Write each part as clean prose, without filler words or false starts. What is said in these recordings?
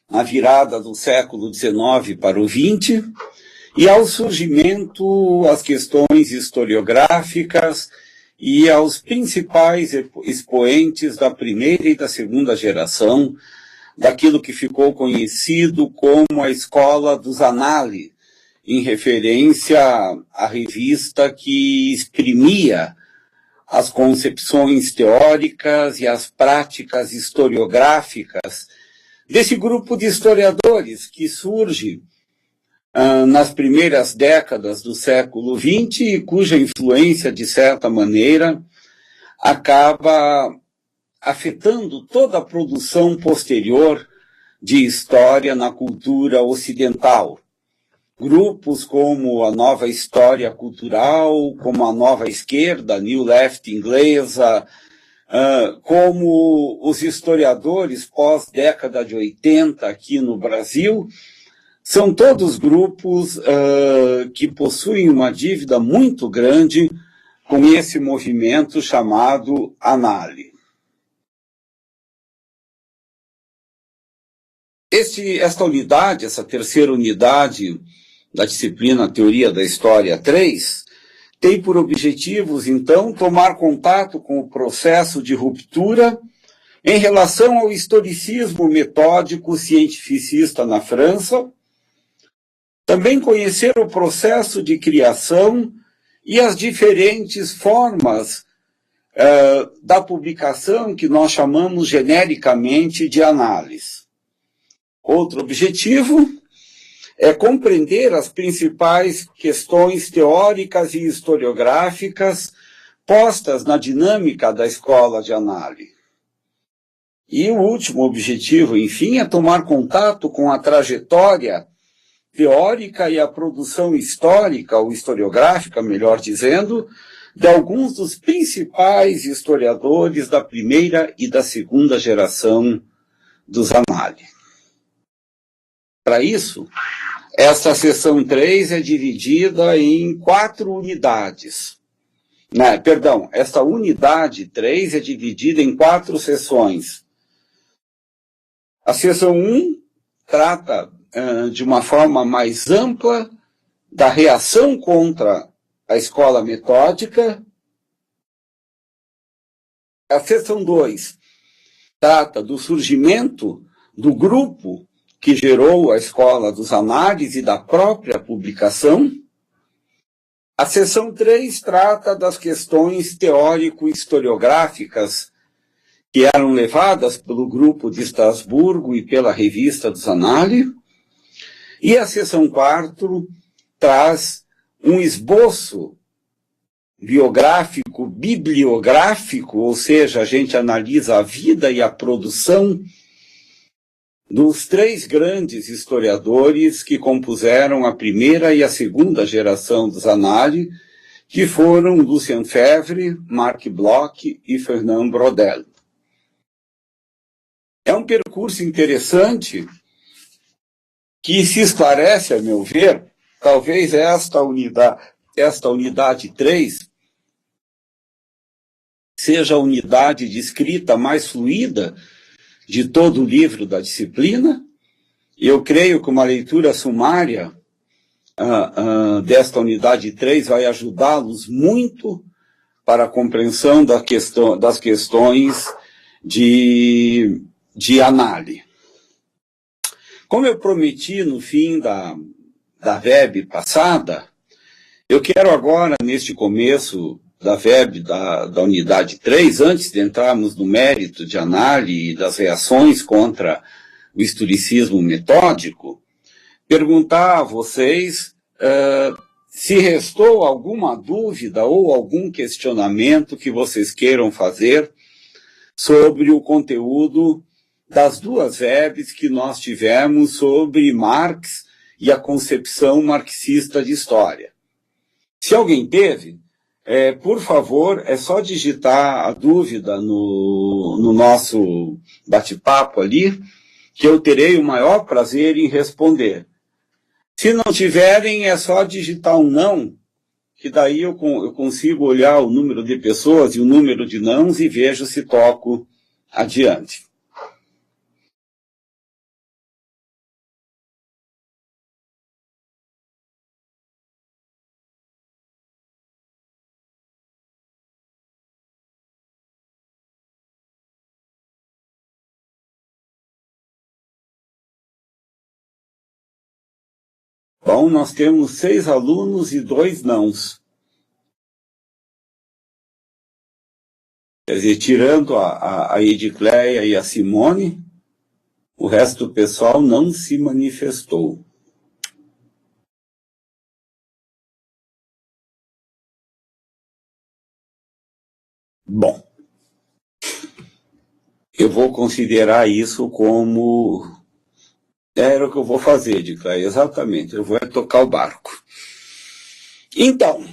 na virada do século XIX para o XX, e ao surgimento, as questões historiográficas e aos principais expoentes da primeira e da segunda geração, daquilo que ficou conhecido como a Escola dos Annales, em referência à revista que exprimia as concepções teóricas e as práticas historiográficas desse grupo de historiadores que surge nas primeiras décadas do século XX e cuja influência, de certa maneira, acaba afetando toda a produção posterior de história na cultura ocidental. Grupos como a Nova História Cultural, como a Nova Esquerda, New Left inglesa, como os historiadores pós-década de 80 aqui no Brasil, são todos grupos que possuem uma dívida muito grande com esse movimento chamado Annales. Esta unidade, essa terceira unidade da disciplina Teoria da História 3, tem por objetivos, então, tomar contato com o processo de ruptura em relação ao historicismo metódico cientificista na França, também conhecer o processo de criação e as diferentes formas da publicação que nós chamamos genericamente de análise. Outro objetivo é compreender as principais questões teóricas e historiográficas postas na dinâmica da escola de análise. E o último objetivo, enfim, é tomar contato com a trajetória teórica e a produção histórica, ou historiográfica, melhor dizendo, de alguns dos principais historiadores da primeira e da segunda geração dos análises. Para isso, esta seção 3 é dividida em 4 unidades. Esta unidade 3 é dividida em 4 seções. A seção 1 trata de uma forma mais ampla da reação contra a escola metódica. A seção 2 trata do surgimento do grupo que gerou a Escola dos Análises e da própria publicação. A seção 3 trata das questões teórico-historiográficas que eram levadas pelo grupo de Estrasburgo e pela Revista dos Análises. E a seção 4 traz um esboço biográfico, bibliográfico, ou seja, a gente analisa a vida e a produção dos 3 grandes historiadores que compuseram a primeira e a segunda geração dos análises, que foram Lucien Febvre, Marc Bloch e Fernand Braudel. É um percurso interessante que se esclarece, a meu ver, talvez esta unidade 3 seja a unidade de escrita mais fluida de todo o livro da disciplina. Eu creio que uma leitura sumária desta unidade 3 vai ajudá-los muito para a compreensão das questões de análise. Como eu prometi no fim da VEB passada, eu quero agora, neste começo da VEB da unidade 3, antes de entrarmos no mérito de análise e das reações contra o historicismo metódico, perguntar a vocês se restou alguma dúvida ou algum questionamento que vocês queiram fazer sobre o conteúdo das 2 VEBs que nós tivemos sobre Marx e a concepção marxista de história. Se alguém teve, por favor, é só digitar a dúvida no nosso bate-papo ali, que eu terei o maior prazer em responder. Se não tiverem, é só digitar um não, que daí eu consigo olhar o número de pessoas e o número de nãos e vejo se toco adiante. Bom, nós temos 6 alunos e 2 nãos. Quer dizer, tirando a Edicleia e a Simone, o resto do pessoal não se manifestou. Bom, eu vou considerar isso como... Era o que eu vou fazer, Edicleia, exatamente. Eu vou tocar o barco. Então,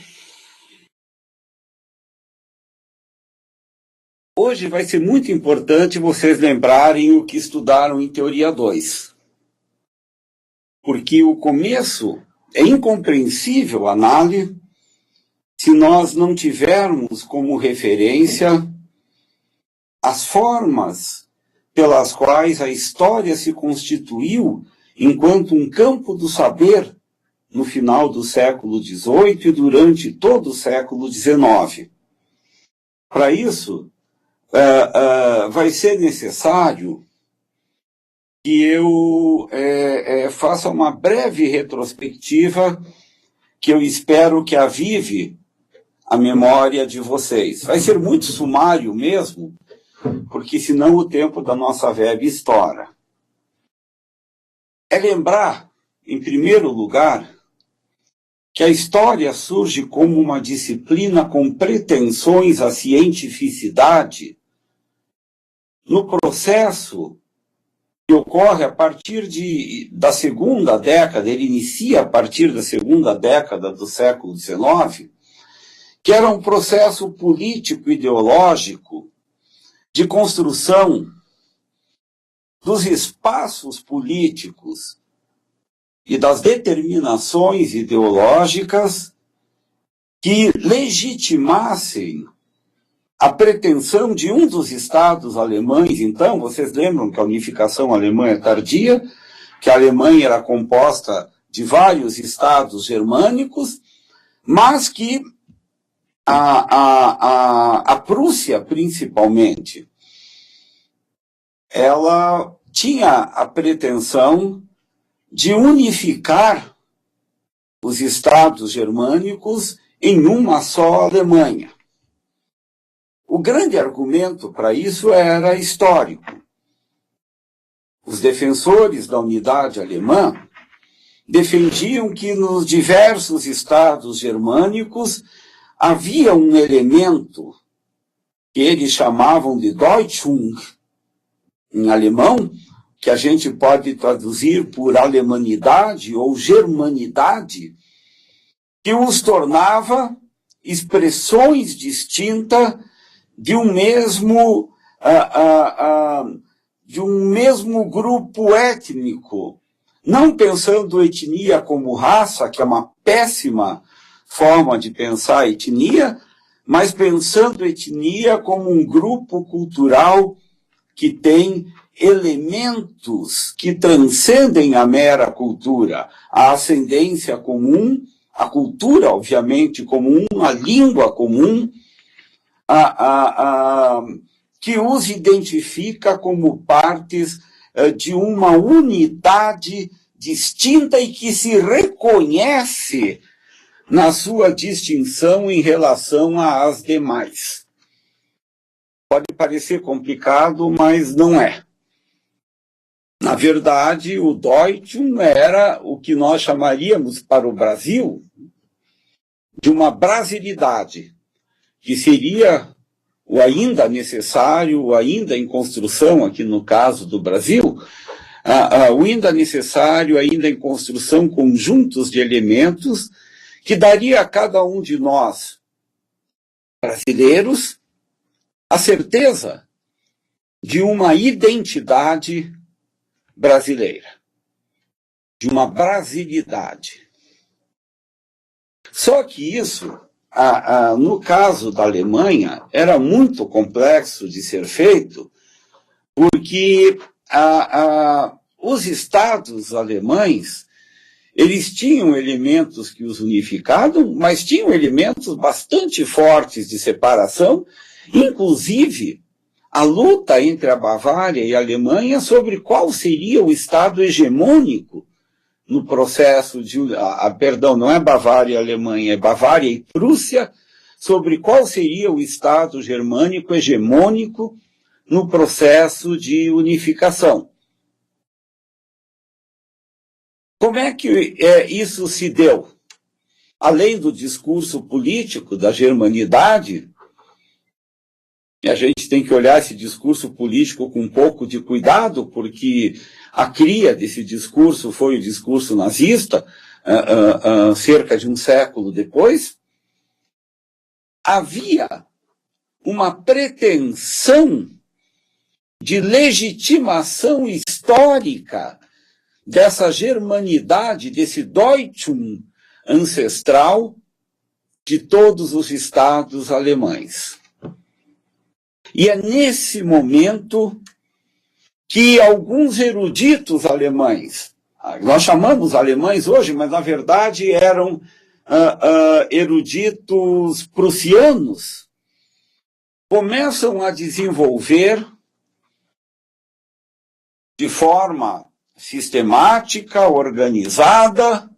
hoje vai ser muito importante vocês lembrarem o que estudaram em Teoria 2. Porque o começo é incompreensível a análise se nós não tivermos como referência as formas pelas quais a história se constituiu enquanto um campo do saber no final do século XVIII e durante todo o século XIX. Para isso, vai ser necessário que eu faça uma breve retrospectiva que eu espero que avive a memória de vocês. Vai ser muito sumário mesmo, porque senão o tempo da nossa web estoura. É lembrar, em primeiro lugar, que a história surge como uma disciplina com pretensões à cientificidade no processo que ocorre a partir da segunda década, ele inicia a partir da segunda década do século XIX, que era um processo político-ideológico de construção dos espaços políticos e das determinações ideológicas que legitimassem a pretensão de um dos estados alemães. Então, vocês lembram que a unificação alemã é tardia, que a Alemanha era composta de vários estados germânicos, mas que a Prússia, principalmente, ela tinha a pretensão de unificar os estados germânicos em uma só Alemanha. O grande argumento para isso era histórico. Os defensores da unidade alemã defendiam que nos diversos estados germânicos havia um elemento que eles chamavam de Deutschung, em alemão, que a gente pode traduzir por alemanidade ou germanidade, que os tornava expressões distintas de um mesmo grupo étnico, não pensando etnia como raça, que é uma péssima forma de pensar etnia, mas pensando etnia como um grupo cultural que tem elementos que transcendem a mera cultura, a ascendência comum, a cultura, obviamente, comum, a língua comum, que os identifica como partes de uma unidade distinta e que se reconhece na sua distinção em relação às demais. Pode parecer complicado, mas não é. Na verdade, o Deutschum era o que nós chamaríamos para o Brasil de uma brasilidade, que seria o ainda necessário, o ainda em construção, aqui no caso do Brasil, o ainda necessário, ainda em construção, conjuntos de elementos que daria a cada um de nós, brasileiros, a certeza de uma identidade brasileira, de uma brasilidade. Só que isso, no caso da Alemanha, era muito complexo de ser feito, porque os estados alemães, eles tinham elementos que os unificavam, mas tinham elementos bastante fortes de separação, inclusive a luta entre a Bavária e a Alemanha sobre qual seria o estado hegemônico no processo de... perdão, não é Bavária e Alemanha, é Bavária e Prússia, sobre qual seria o Estado germânico hegemônico no processo de unificação. Como é que isso se deu? Além do discurso político da germanidade, e a gente tem que olhar esse discurso político com um pouco de cuidado, porque a cria desse discurso foi o discurso nazista, cerca de um século depois. Havia uma pretensão de legitimação histórica dessa germanidade, desse Deutschum ancestral de todos os estados alemães. E é nesse momento que alguns eruditos alemães, nós chamamos alemães hoje, mas na verdade eram eruditos prussianos, começam a desenvolver de forma sistemática, organizada,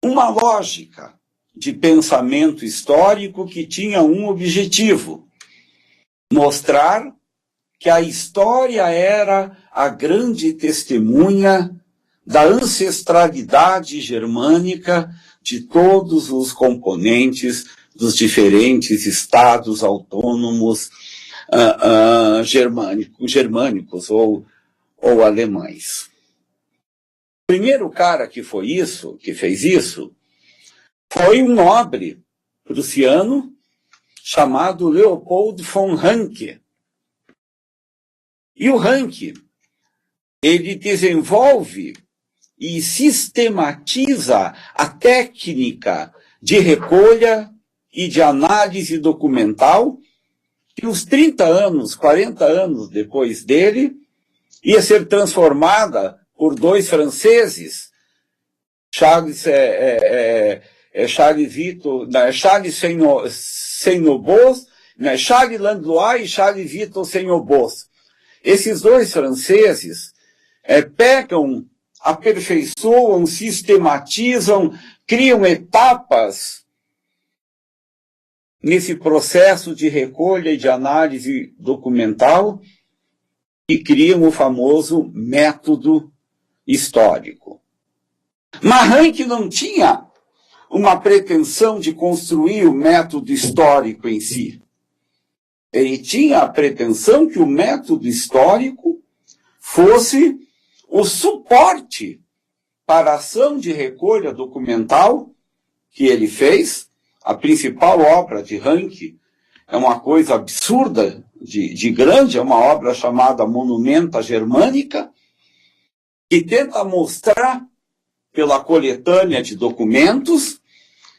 uma lógica de pensamento histórico que tinha um objetivo: mostrar que a história era a grande testemunha da ancestralidade germânica de todos os componentes dos diferentes estados autônomos germânicos ou alemães. O primeiro cara que fez isso, foi um nobre prussiano chamado Leopold von Ranke. E o Ranke, ele desenvolve e sistematiza a técnica de recolha e de análise documental, que uns 30 anos, 40 anos depois dele, ia ser transformada por dois franceses, Charles Seinobos, Charles Langlois e Charles Victor Seinobos. Esses dois franceses pegam, aperfeiçoam, sistematizam, criam etapas nesse processo de recolha e de análise documental e criam o famoso método histórico. Mas Ranke não tinha uma pretensão de construir o método histórico em si. Ele tinha a pretensão que o método histórico fosse o suporte para a ação de recolha documental que ele fez. A principal obra de Ranke é uma coisa absurda, de grande, é uma obra chamada Monumenta Germânica, que tenta mostrar, pela coletânea de documentos,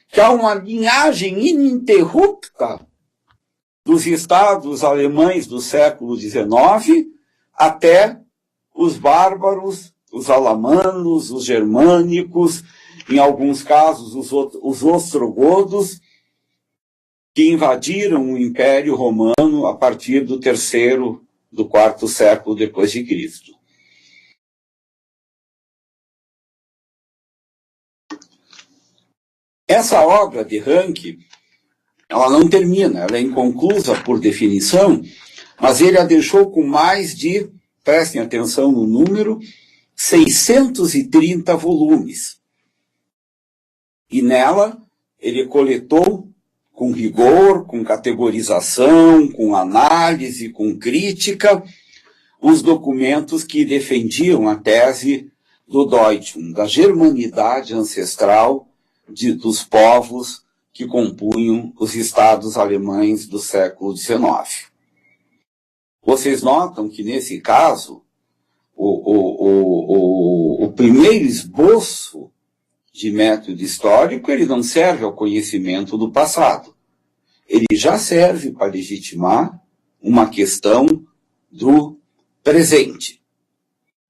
que há uma linhagem ininterrupta dos estados alemães do século XIX até os bárbaros, os alamanos, os germânicos, em alguns casos os ostrogodos, que invadiram o Império Romano a partir do quarto século depois de Cristo. Essa obra de Ranke, ela não termina, ela é inconclusa por definição, mas ele a deixou com mais de, prestem atenção no número, 630 volumes. E nela ele coletou com rigor, com categorização, com análise, com crítica, os documentos que defendiam a tese do Deutschum, da germanidade ancestral dos povos que compunham os estados alemães do século XIX. Vocês notam que, nesse caso, o primeiro esboço de método histórico, ele não serve ao conhecimento do passado. Ele já serve para legitimar uma questão do presente.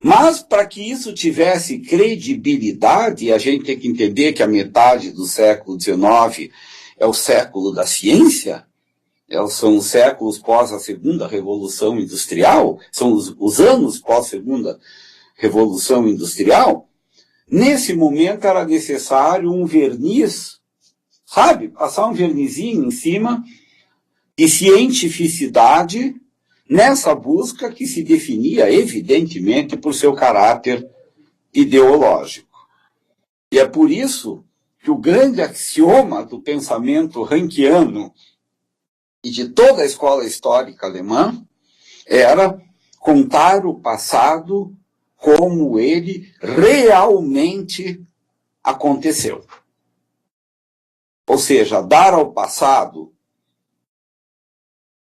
Mas, para que isso tivesse credibilidade, a gente tem que entender que a metade do século XIX é o século da ciência, são os séculos pós a segunda Revolução Industrial, são os anos pós a segunda Revolução Industrial, nesse momento era necessário um verniz, sabe? Passar um vernizinho em cima de cientificidade nessa busca que se definia, evidentemente, por seu caráter ideológico. E é por isso que o grande axioma do pensamento rankiano e de toda a escola histórica alemã era contar o passado como ele realmente aconteceu. Ou seja, dar ao passado,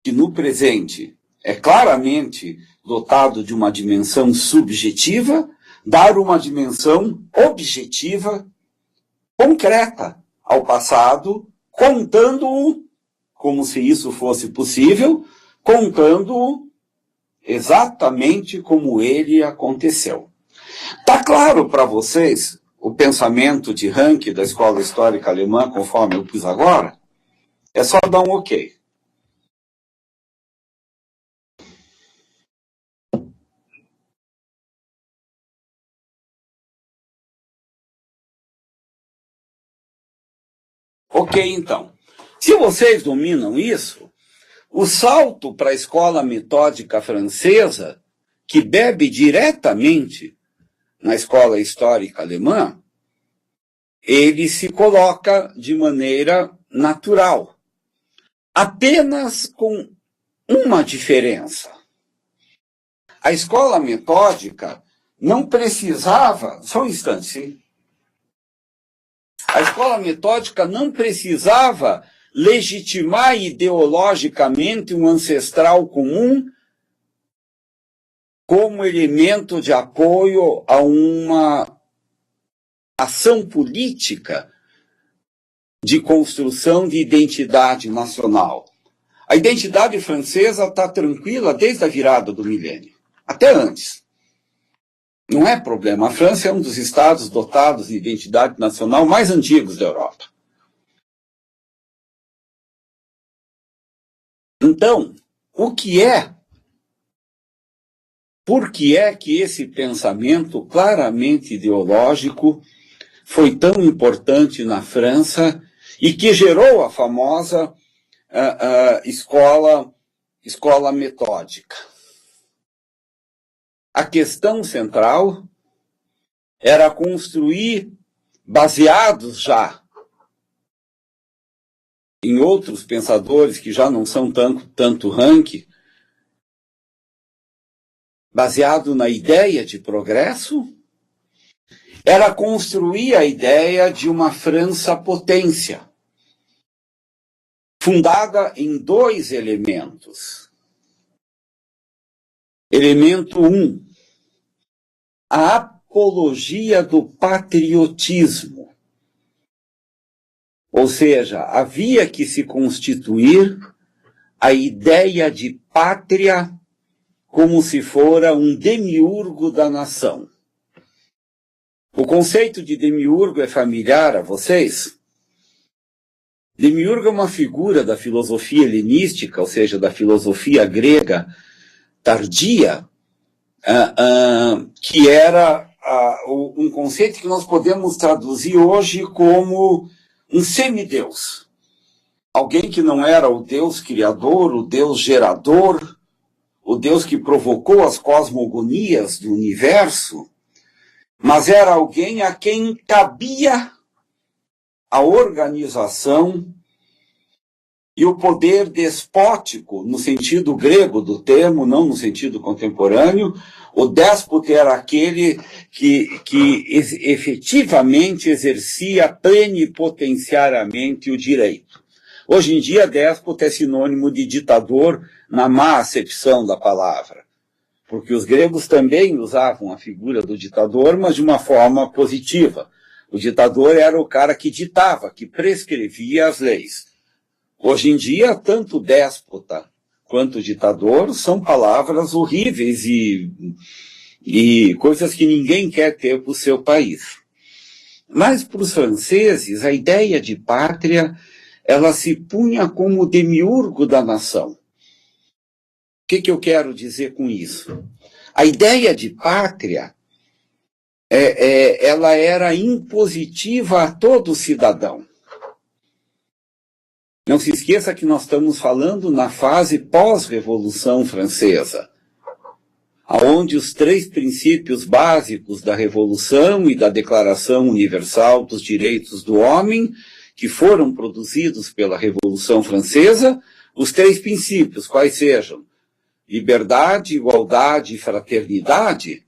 que no presente é claramente dotado de uma dimensão subjetiva, dar uma dimensão objetiva, concreta ao passado, contando-o, como se isso fosse possível, contando-o exatamente como ele aconteceu. Está claro para vocês o pensamento de Ranke da Escola Histórica Alemã, conforme eu pus agora? É só dar um ok. Ok, então. Se vocês dominam isso, o salto para a escola metódica francesa, que bebe diretamente na escola histórica alemã, ele se coloca de maneira natural. Apenas com uma diferença. A escola metódica não precisava... Só um instante, sim. A escola metódica não precisava legitimar ideologicamente um ancestral comum como elemento de apoio a uma ação política de construção de identidade nacional. A identidade francesa está tranquila desde a virada do milênio, até antes. Não é problema. A França é um dos estados dotados de identidade nacional mais antigos da Europa. Então, por que é que esse pensamento claramente ideológico foi tão importante na França e que gerou a famosa escola metódica? A questão central era construir, baseados já em outros pensadores que já não são tanto Ranke, baseado na ideia de progresso, era construir a ideia de uma França potência, fundada em dois elementos. Elemento 1, a apologia do patriotismo. Ou seja, havia que se constituir a ideia de pátria como se fora um demiurgo da nação. O conceito de demiurgo é familiar a vocês? Demiurgo é uma figura da filosofia helenística, ou seja, da filosofia grega tardia, que era um conceito que nós podemos traduzir hoje como um semideus. Alguém que não era o Deus criador, o Deus gerador, o Deus que provocou as cosmogonias do universo, mas era alguém a quem cabia a organização e o poder despótico, no sentido grego do termo, não no sentido contemporâneo. O déspota era aquele que efetivamente exercia plenipotenciariamente o direito. Hoje em dia, déspota é sinônimo de ditador na má acepção da palavra, porque os gregos também usavam a figura do ditador, mas de uma forma positiva. O ditador era o cara que ditava, que prescrevia as leis. Hoje em dia, tanto déspota quanto ditador são palavras horríveis e coisas que ninguém quer ter para o seu país. Mas para os franceses, a ideia de pátria, ela se punha como demiurgo da nação. O que eu quero dizer com isso? A ideia de pátria ela era impositiva a todo cidadão. Não se esqueça que nós estamos falando na fase pós-Revolução Francesa, onde os 3 princípios básicos da Revolução e da Declaração Universal dos Direitos do Homem, que foram produzidos pela Revolução Francesa, os 3 princípios, quais sejam liberdade, igualdade e fraternidade,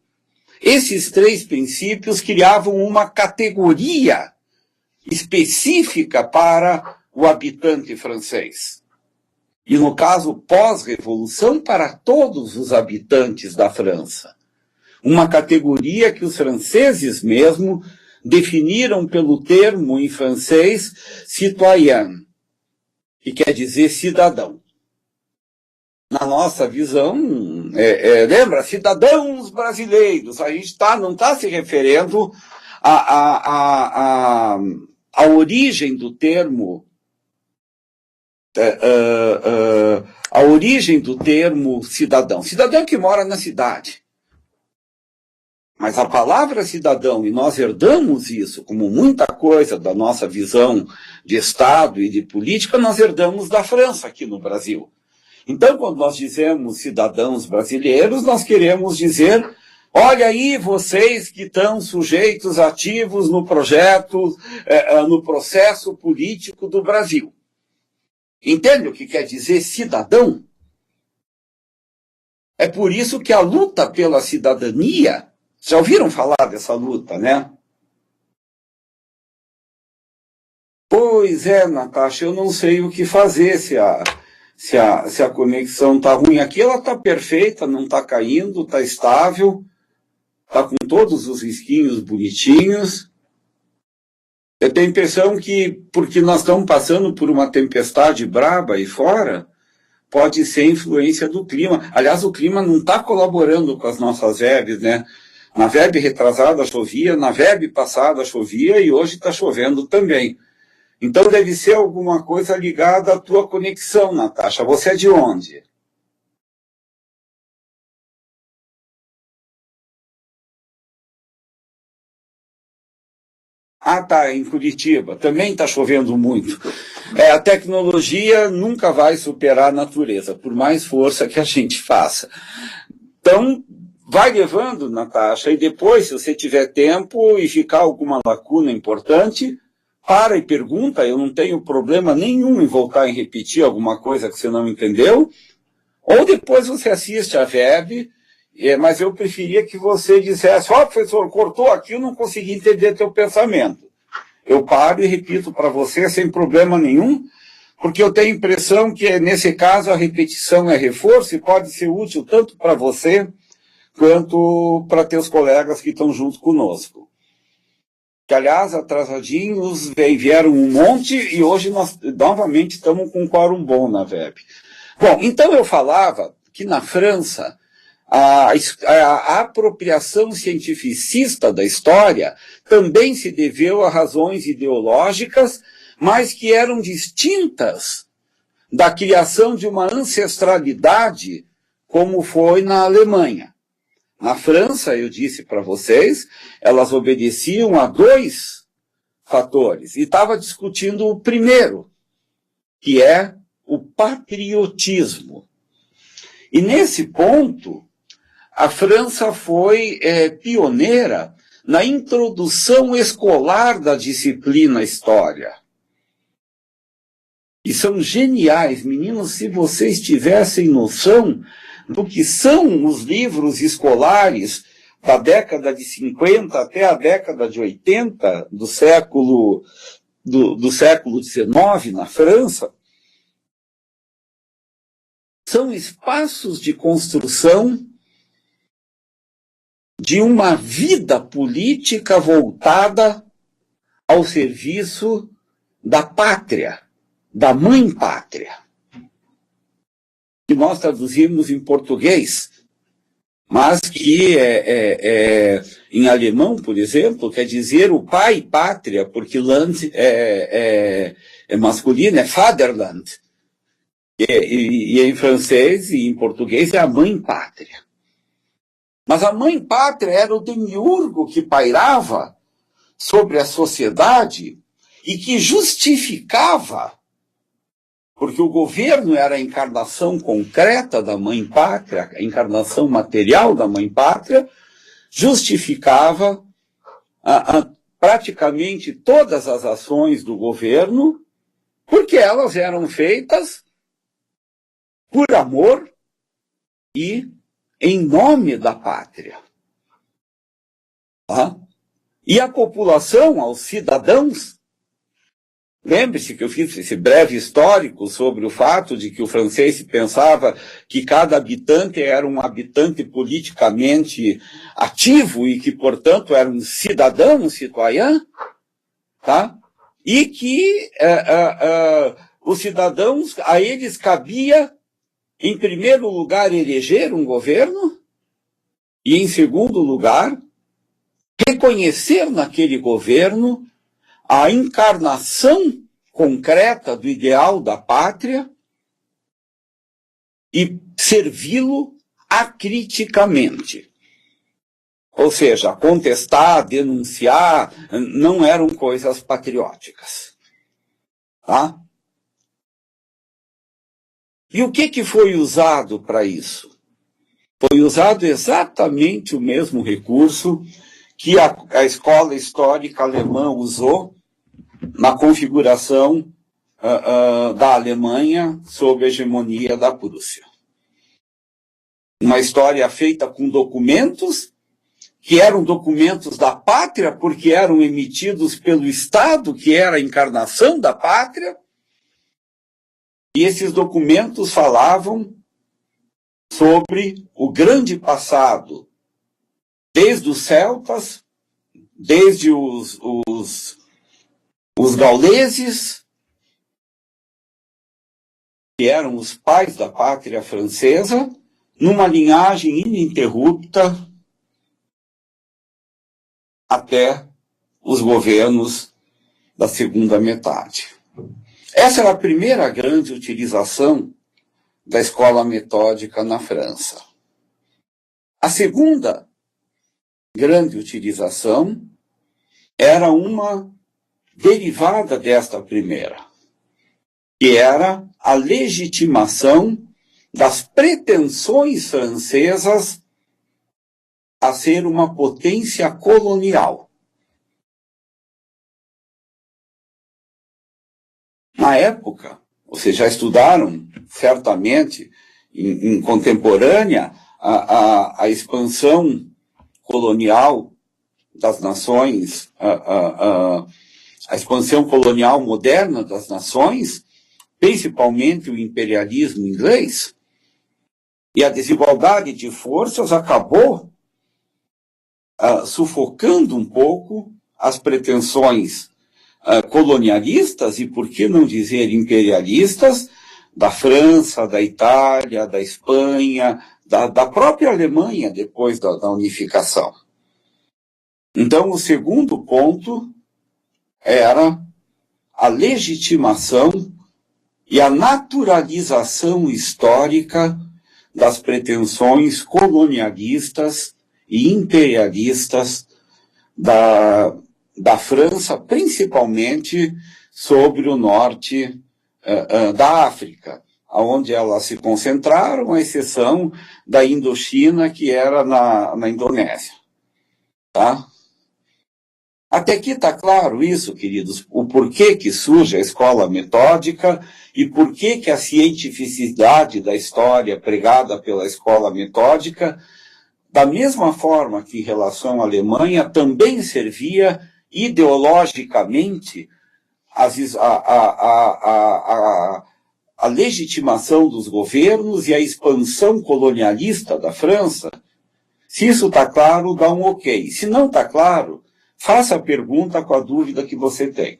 esses 3 princípios criavam uma categoria específica para o habitante francês. E no caso pós-revolução, para todos os habitantes da França. Uma categoria que os franceses mesmo definiram pelo termo em francês citoyen, que quer dizer cidadão. Na nossa visão, lembra, cidadãos brasileiros, a gente não está se referindo à origem do termo, a origem do termo cidadão. Cidadão que mora na cidade. Mas a palavra cidadão, e nós herdamos isso, como muita coisa da nossa visão de Estado e de política, nós herdamos da França aqui no Brasil. Então, quando nós dizemos cidadãos brasileiros, nós queremos dizer, olha aí vocês que estão sujeitos ativos no projeto, no processo político do Brasil. Entende o que quer dizer cidadão? É por isso que a luta pela cidadania, já ouviram falar dessa luta, né? Pois é, Natasha, eu não sei o que fazer se a conexão está ruim. Aqui ela está perfeita, não está caindo, está estável, está com todos os risquinhos bonitinhos. Eu tenho a impressão que, porque nós estamos passando por uma tempestade braba aí fora, pode ser influência do clima. Aliás, o clima não está colaborando com as nossas webs, né? Na web retrasada chovia, na web passada chovia e hoje está chovendo também. Então deve ser alguma coisa ligada à tua conexão, Natasha. Você é de onde? Ah, tá, em Curitiba. Também está chovendo muito. A tecnologia nunca vai superar a natureza, por mais força que a gente faça. Então, vai levando, Natasha, e depois, se você tiver tempo e ficar alguma lacuna importante, para e pergunta. Eu não tenho problema nenhum em voltar e repetir alguma coisa que você não entendeu. Ou depois você assiste a web, mas eu preferia que você dissesse, professor, cortou aqui, eu não consegui entender teu pensamento. Eu paro e repito para você sem problema nenhum, porque eu tenho a impressão que, nesse caso, a repetição é reforço e pode ser útil tanto para você quanto para teus colegas que estão junto conosco. Que, aliás, atrasadinhos vieram um monte e hoje nós novamente estamos com um quórum bom na web. Bom, então eu falava que na França a apropriação cientificista da história também se deveu a razões ideológicas, mas que eram distintas da criação de uma ancestralidade como foi na Alemanha. Na França, eu disse para vocês, elas obedeciam a 2 fatores. E estava discutindo o primeiro, que é o patriotismo. E nesse ponto, a França foi pioneira na introdução escolar da disciplina História. E são geniais, meninos, se vocês tivessem noção do que são os livros escolares da década de 50 até a década de 80 do século XIX na França, são espaços de construção de uma vida política voltada ao serviço da pátria, da mãe pátria, que nós traduzimos em português, mas que em alemão, por exemplo, quer dizer o pai pátria, porque Land é masculino, é Vaterland, e em francês e em português é a mãe pátria. Mas a mãe pátria era o demiurgo que pairava sobre a sociedade e que justificava, porque o governo era a encarnação concreta da mãe pátria, a encarnação material da mãe pátria, justificava praticamente todas as ações do governo, porque elas eram feitas por amor e em nome da pátria. Tá? E a população, aos cidadãos, lembre-se que eu fiz esse breve histórico sobre o fato de que o francês pensava que cada habitante era um habitante politicamente ativo e que, portanto, era um cidadão, um citoyen, tá? E que os cidadãos, a eles cabia, em primeiro lugar, eleger um governo e, em segundo lugar, reconhecer naquele governo a encarnação concreta do ideal da pátria e servi-lo acriticamente. Ou seja, contestar, denunciar, não eram coisas patrióticas. Tá? E o que foi usado para isso? Foi usado exatamente o mesmo recurso que a escola histórica alemã usou na configuração da Alemanha sob a hegemonia da Prússia. Uma história feita com documentos, que eram documentos da pátria, porque eram emitidos pelo Estado, que era a encarnação da pátria, e esses documentos falavam sobre o grande passado, desde os celtas, desde os gauleses, que eram os pais da pátria francesa, numa linhagem ininterrupta até os governos da segunda metade. Essa era a primeira grande utilização da escola metódica na França. A segunda grande utilização era uma derivada desta primeira, que era a legitimação das pretensões francesas a ser uma potência colonial. Na época, vocês já estudaram, certamente, em contemporânea, a expansão colonial das nações, a expansão colonial moderna das nações, principalmente o imperialismo inglês, e a desigualdade de forças acabou sufocando um pouco as pretensões colonialistas, e por que não dizer imperialistas, da França, da Itália, da Espanha, da própria Alemanha depois da unificação. Então, o segundo ponto era a legitimação e a naturalização histórica das pretensões colonialistas e imperialistas da França, principalmente sobre o norte da África, onde elas se concentraram, à exceção da Indochina, que era na Indonésia. Tá? Até aqui está claro isso, queridos, o porquê que surge a escola metódica e por que a cientificidade da história pregada pela escola metódica, da mesma forma que em relação à Alemanha, também servia ideologicamente a legitimação dos governos e a expansão colonialista da França. Se isso está claro, dá um ok. Se não está claro, faça a pergunta com a dúvida que você tem.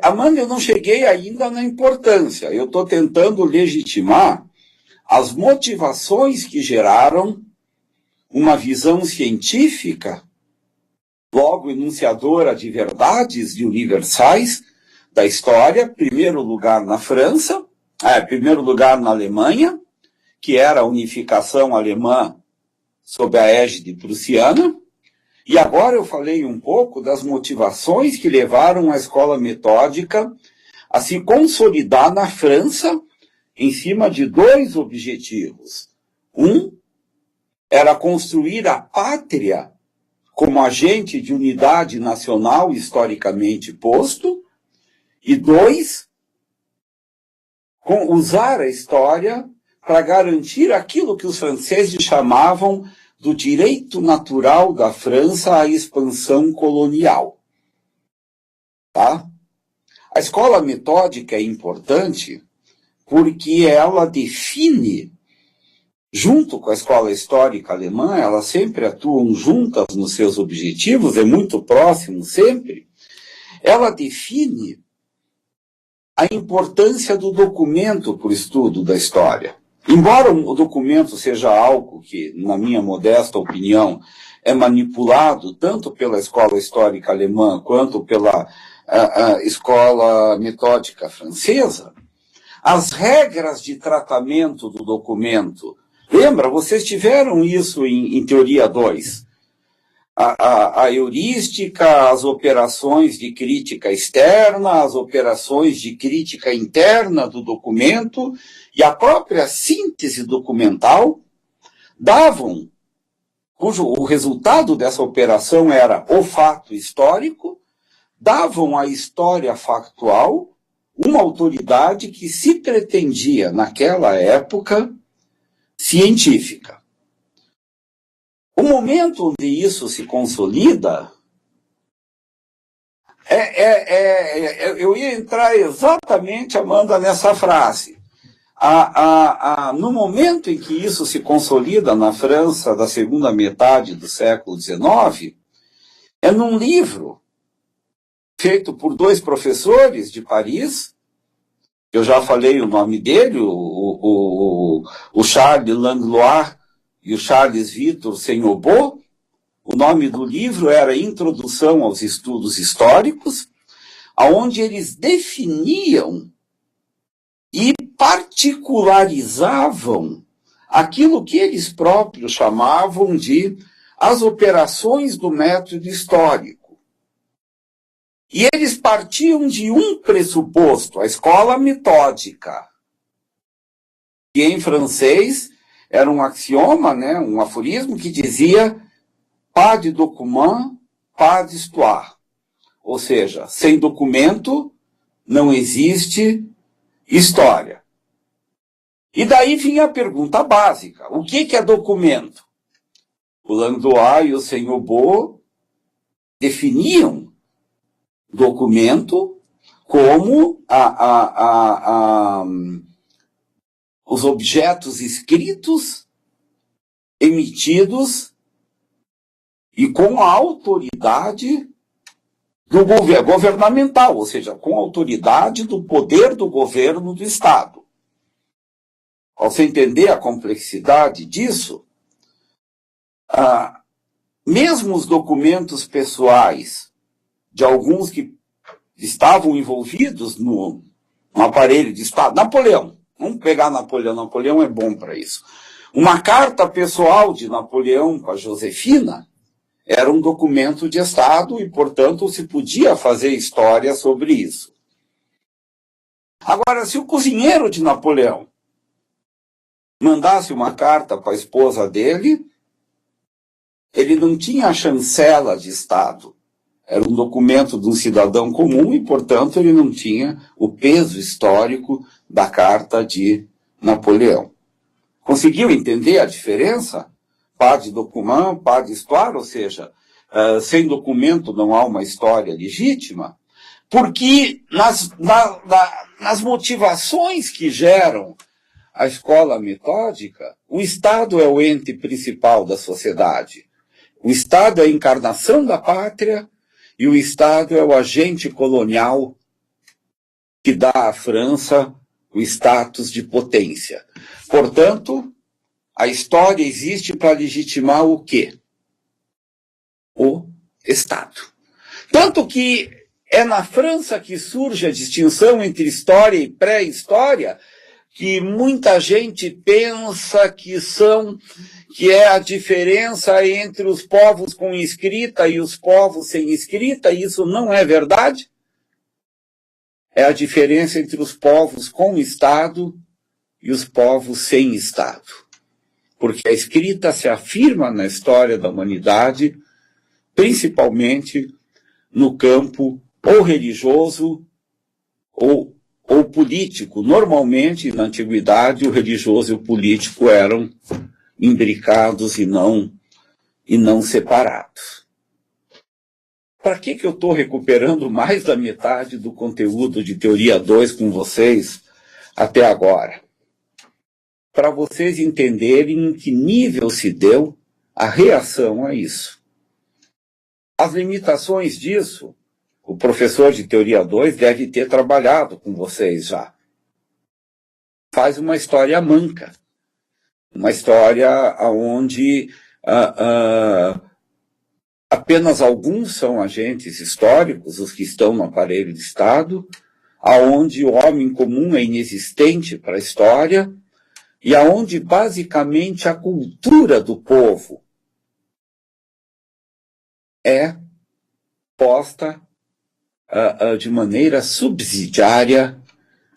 Amanda, eu não cheguei ainda na importância. Eu estou tentando legitimar as motivações que geraram uma visão científica logo enunciadora de verdades e universais da história, primeiro lugar na França, primeiro lugar na Alemanha, que era a unificação alemã sob a égide prussiana, e agora eu falei um pouco das motivações que levaram a escola metódica a se consolidar na França em cima de dois objetivos. Um era construir a pátria como agente de unidade nacional historicamente posto, e dois, usar a história para garantir aquilo que os franceses chamavam do direito natural da França à expansão colonial. Tá? A escola metódica é importante porque ela define, junto com a escola histórica alemã, elas sempre atuam juntas nos seus objetivos, é muito próximo sempre, ela define a importância do documento para o estudo da história. Embora o documento seja algo que, na minha modesta opinião, é manipulado tanto pela escola histórica alemã quanto pela escola metódica francesa, as regras de tratamento do documento, lembra, vocês tiveram isso em Teoria 2, a heurística, as operações de crítica externa, as operações de crítica interna do documento e a própria síntese documental davam, o resultado dessa operação era o fato histórico, davam à história factual uma autoridade que se pretendia, naquela época, científica. O momento onde isso se consolida, eu ia entrar exatamente, Amanda, nessa frase. No momento em que isso se consolida na França da segunda metade do século XIX, é num livro feito por dois professores de Paris, eu já falei o nome dele, o Charles Langlois e o Charles Victor Senhobot. O nome do livro era Introdução aos Estudos Históricos, onde eles definiam e particularizavam aquilo que eles próprios chamavam de as operações do método histórico. E eles partiam de um pressuposto, a escola metódica, que em francês era um axioma, né, um aforismo que dizia pas de document, pas d'histoire. Ou seja, sem documento não existe história. E daí vinha a pergunta básica, o que é documento? O Langlois e o Senhobot definiam documento como os objetos escritos, emitidos e com a autoridade do governo governamental, ou seja, com a autoridade do poder do governo do Estado. Ao você entender a complexidade disso, mesmo os documentos pessoais de alguns que estavam envolvidos no aparelho de Estado. Napoleão, vamos pegar Napoleão, Napoleão é bom para isso. Uma carta pessoal de Napoleão com a Josefina era um documento de Estado e, portanto, se podia fazer história sobre isso. Agora, se o cozinheiro de Napoleão mandasse uma carta para a esposa dele, ele não tinha a chancela de Estado. Era um documento de um cidadão comum e, portanto, ele não tinha o peso histórico da carta de Napoleão. Conseguiu entender a diferença? Pas de document, pas d'histoire, ou seja, sem documento não há uma história legítima, porque nas motivações que geram a escola metódica, o Estado é o ente principal da sociedade. O Estado é a encarnação da pátria e o Estado é o agente colonial que dá à França o status de potência. Portanto, a história existe para legitimar o quê? O Estado. Tanto que é na França que surge a distinção entre história e pré-história, que muita gente pensa que é a diferença entre os povos com escrita e os povos sem escrita, e isso não é verdade. É a diferença entre os povos com Estado e os povos sem Estado. Porque a escrita se afirma na história da humanidade, principalmente no campo ou religioso ou político. Normalmente, na antiguidade, o religioso e o político eram imbricados e não separados. Para que eu estou recuperando mais da metade do conteúdo de Teoria 2 com vocês até agora? Para vocês entenderem em que nível se deu a reação a isso. As limitações disso, o professor de Teoria 2 deve ter trabalhado com vocês já. Faz uma história manca. Uma história onde apenas alguns são agentes históricos, os que estão no aparelho de Estado, aonde o homem comum é inexistente para a história, e aonde basicamente a cultura do povo é posta de maneira subsidiária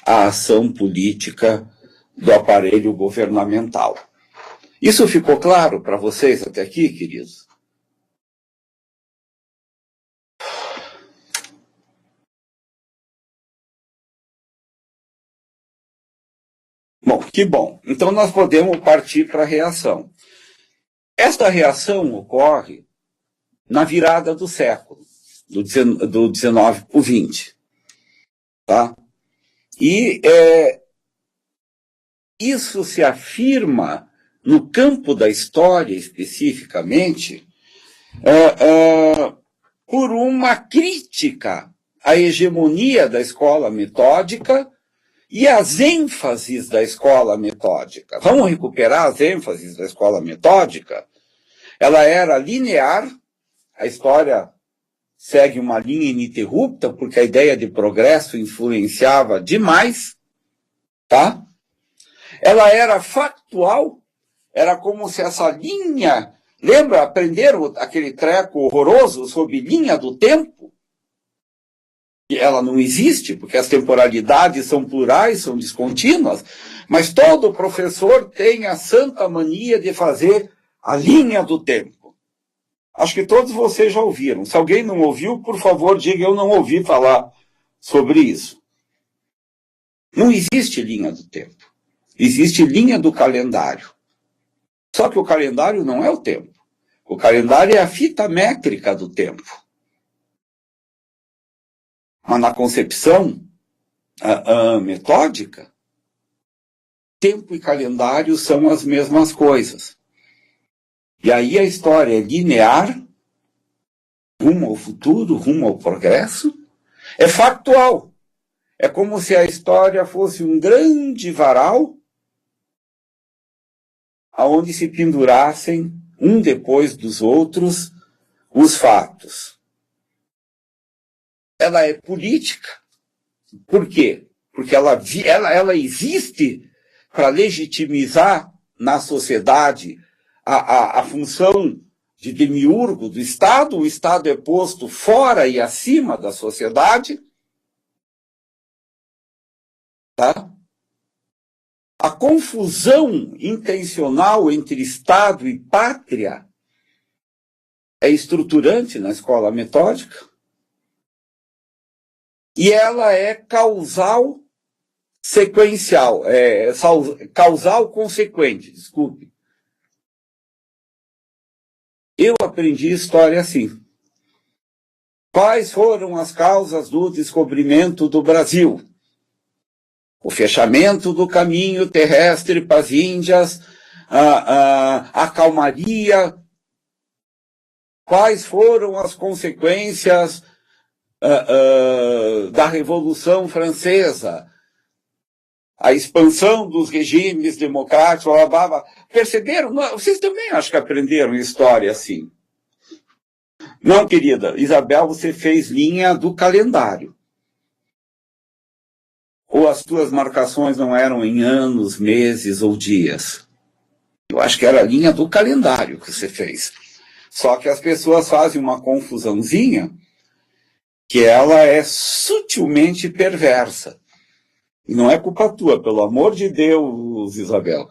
à ação política do aparelho governamental. Isso ficou claro para vocês até aqui, queridos? Bom, que bom. Então nós podemos partir para a reação. Esta reação ocorre na virada do século, do 19 para o 20. Tá? E isso se afirma no campo da história, especificamente, por uma crítica à hegemonia da escola metódica e às ênfases da escola metódica. Vamos recuperar as ênfases da escola metódica? Ela era linear, a história segue uma linha ininterrupta, porque a ideia de progresso influenciava demais, tá? Ela era factual, era como se essa linha... Lembra, aprenderam aquele treco horroroso sobre linha do tempo? E ela não existe, porque as temporalidades são plurais, são descontínuas, mas todo professor tem a santa mania de fazer a linha do tempo. Acho que todos vocês já ouviram. Se alguém não ouviu, por favor, diga, eu não ouvi falar sobre isso. Não existe linha do tempo. Existe linha do calendário. Só que o calendário não é o tempo. O calendário é a fita métrica do tempo. Mas na concepção metódica, tempo e calendário são as mesmas coisas. E aí a história é linear, rumo ao futuro, rumo ao progresso, é factual. É como se a história fosse um grande varal aonde se pendurassem, um depois dos outros, os fatos. Ela é política. Por quê? Porque ela existe para legitimizar na sociedade a função de demiurgo do Estado. O Estado é posto fora e acima da sociedade. Tá? A confusão intencional entre Estado e pátria é estruturante na escola metódica. E ela é causal sequencial, causal consequente, desculpe. Eu aprendi história assim. Quais foram as causas do descobrimento do Brasil? O fechamento do caminho terrestre para as Índias, a calmaria. Quais foram as consequências da Revolução Francesa? A expansão dos regimes democráticos, blá, blá, blá. Perceberam? Vocês também acho que aprenderam história assim. Não, querida, Isabel, você fez linha do calendário. Ou as tuas marcações não eram em anos, meses ou dias? Eu acho que era a linha do calendário que você fez. Só que as pessoas fazem uma confusãozinha que ela é sutilmente perversa. E não é culpa tua, pelo amor de Deus, Isabel.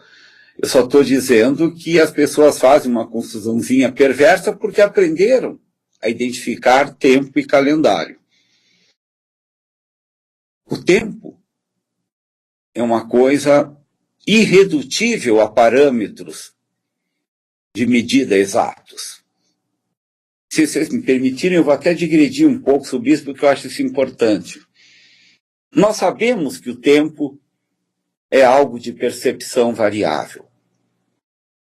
Eu só estou dizendo que as pessoas fazem uma confusãozinha perversa porque aprenderam a identificar tempo e calendário. O tempo é uma coisa irredutível a parâmetros de medida exatos. Se vocês me permitirem, eu vou até digredir um pouco sobre isso, porque eu acho isso importante. Nós sabemos que o tempo é algo de percepção variável.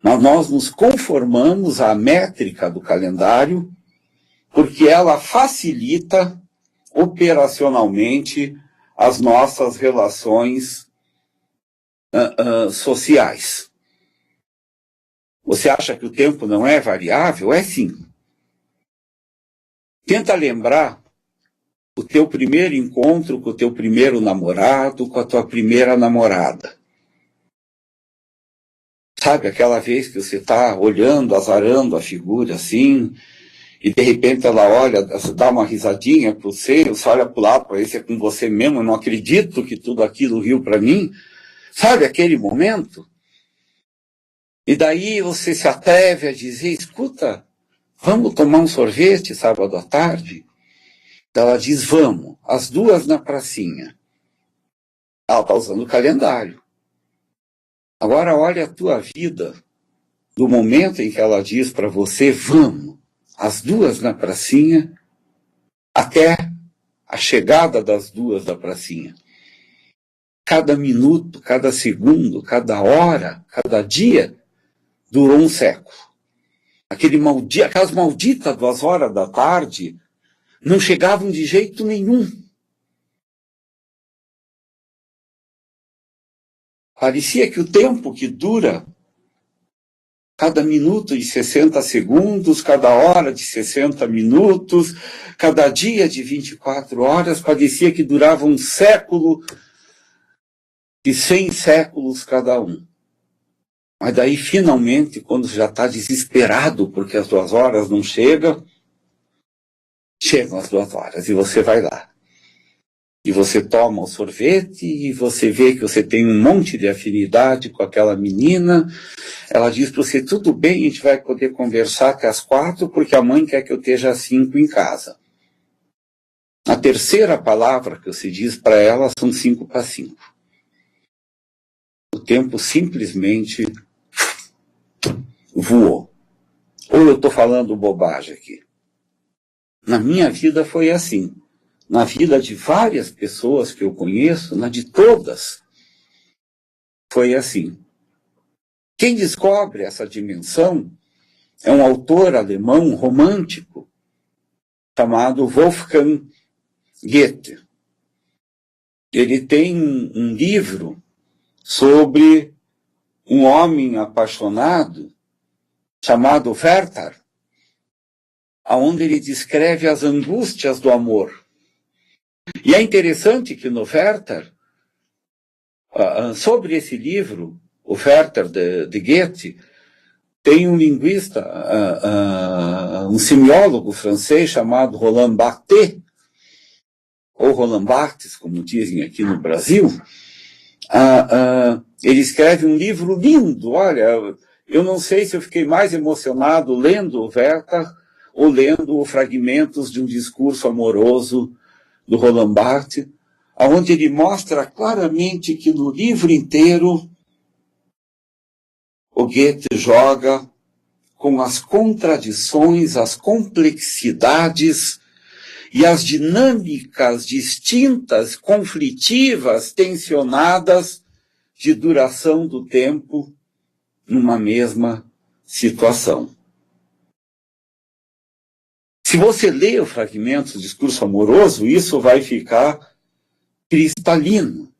Mas nós nos conformamos à métrica do calendário porque ela facilita operacionalmente as nossas relações sociais. Você acha que o tempo não é variável? É sim. Tenta lembrar o teu primeiro encontro com o teu primeiro namorado, com a tua primeira namorada. Sabe, aquela vez que você está olhando, azarando a figura assim, e de repente ela olha, dá uma risadinha para você olha para o lado, para ver se é com você mesmo, eu não acredito que tudo aquilo riu para mim. Sabe aquele momento? E daí você se atreve a dizer, escuta, vamos tomar um sorvete sábado à tarde? Então ela diz, vamos, às 2 na pracinha. Ela está usando o calendário. Agora olha a tua vida, do momento em que ela diz para você, vamos, às 2 na pracinha, até a chegada das 2 da pracinha. Cada minuto, cada segundo, cada hora, cada dia, durou um século. Aquelas malditas 2 horas da tarde não chegavam de jeito nenhum. Parecia que o tempo que dura, cada minuto de 60 segundos, cada hora de 60 minutos, cada dia de 24 horas, parecia que durava um século de 100 séculos cada um. Mas daí, finalmente, quando já está desesperado porque as 2 horas não chegam as 2 horas e você vai lá. E você toma o sorvete e você vê que você tem um monte de afinidade com aquela menina. Ela diz para você, tudo bem, a gente vai poder conversar até as 4, porque a mãe quer que eu esteja às 5 em casa. A terceira palavra que você diz para ela são 5 para 5. O tempo simplesmente voou. Ou eu estou falando bobagem aqui? Na minha vida foi assim. Na vida de várias pessoas que eu conheço, na de todas, foi assim. Quem descobre essa dimensão é um autor alemão romântico chamado Wolfgang Goethe. Ele tem um livro sobre um homem apaixonado chamado Werther, onde ele descreve as angústias do amor. E é interessante que no Werther, sobre esse livro, o Werther de Goethe, tem um linguista, um semiólogo francês chamado Roland Barthes, ou Roland Barthes, como dizem aqui no Brasil. Ele escreve um livro lindo. Olha, eu não sei se eu fiquei mais emocionado lendo o Werther ou lendo fragmentos de um discurso amoroso do Roland Barthes, onde ele mostra claramente que no livro inteiro o Goethe joga com as contradições, as complexidades e as dinâmicas distintas, conflitivas, tensionadas de duração do tempo numa mesma situação. Se você lê o fragmento do discurso amoroso, isso vai ficar cristalino.